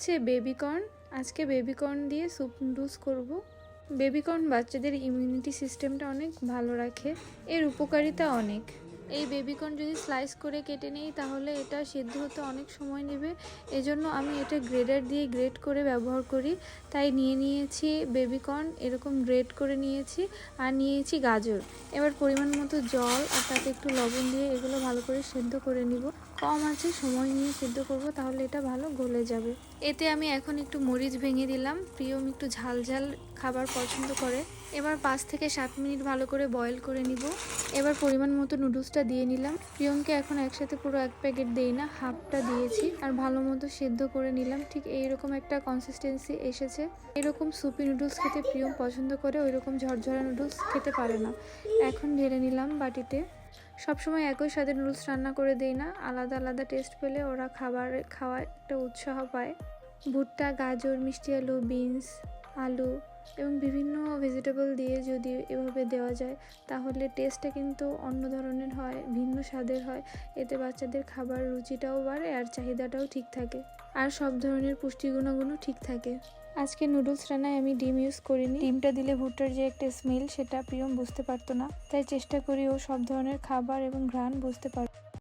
হচ্ছে বেবিকর্ন। আজকে বেবিকর্ন দিয়ে স্যুপ নুডলস করব। বেবিকর্ন বাচ্চাদের ইমিউনিটি সিস্টেমটা অনেক ভালো রাখে, এর উপকারিতা অনেক। এই বেবিকর্ন যদি স্লাইস করে কেটে নিই তাহলে এটা সিদ্ধ হতে অনেক সময় নেবে, এজন্য আমি এটা গ্রেডার দিয়ে গ্রেড করে ব্যবহার করি। তাই নিয়েছি বেবিকর্ন, এরকম গ্রেড করে নিয়েছি, আর নিয়েছি গাজর। এবার পরিমাণ মতো জল আর তাতে একটু লবণ দিয়ে এগুলো ভালো করে সিদ্ধ করে নিব। কম আছে সময় নিয়ে সিদ্ধ করব, তাহলে এটা ভালো গলে যাবে। এতে আমি এখন একটু মরিচ ভেঙে দিলাম, প্রিয়ম একটু ঝাল ঝাল খাবার পছন্দ করে। এবার 5 থেকে 7 মিনিট ভালো করে বয়েল করে নিব। এবার পরিমাণ মতো নুডলসটা দিয়ে নিলাম। প্রিয়মকে এখন একসাথে পুরো 1 প্যাকেট দেই না, হাফটা দিয়েছি, আর ভালো মতো সেদ্ধ করে নিলাম। ঠিক এইরকম একটা কনসিস্টেন্সি এসেছে। এরকম সুপি নুডলস খেতে প্রিয়ম পছন্দ করে, ওইরকম ঝরঝরা নুডলস খেতে পারে না। এখন ঢেলে নিলাম বাটিতে। সবসময় একই স্বাদের নুডলস রান্না করে দেই না, আলাদা আলাদা টেস্ট পেলে ওরা খাওয়া একটা উৎসাহ পায়। ভুট্টা, গাজর, মিষ্টি আলু, বিনস, আলু এবং বিভিন্ন ভেজিটেবল দিয়ে যদি এভাবে দেওয়া যায় তাহলে টেস্টটা কিন্তু অন্য ধরনের হয়, ভিন্ন স্বাদের হয়। এতে বাচ্চাদের খাবার রুচিটাও বাড়ে আর চাহিদাটাও ঠিক থাকে, আর সব ধরনের পুষ্টি গুণাগুণও ঠিক থাকে। আজকে নুডলস রান্নায় আমি ডিম ইউজ করিনি। ডিমটা দিলে ভুট্টার যে একটা স্মেল সেটা প্রিয়ম বুঝতে পারতো না, তাই চেষ্টা করি ও সব ধরনের খাবার এবং ঘ্রাণ বুঝতে পারত।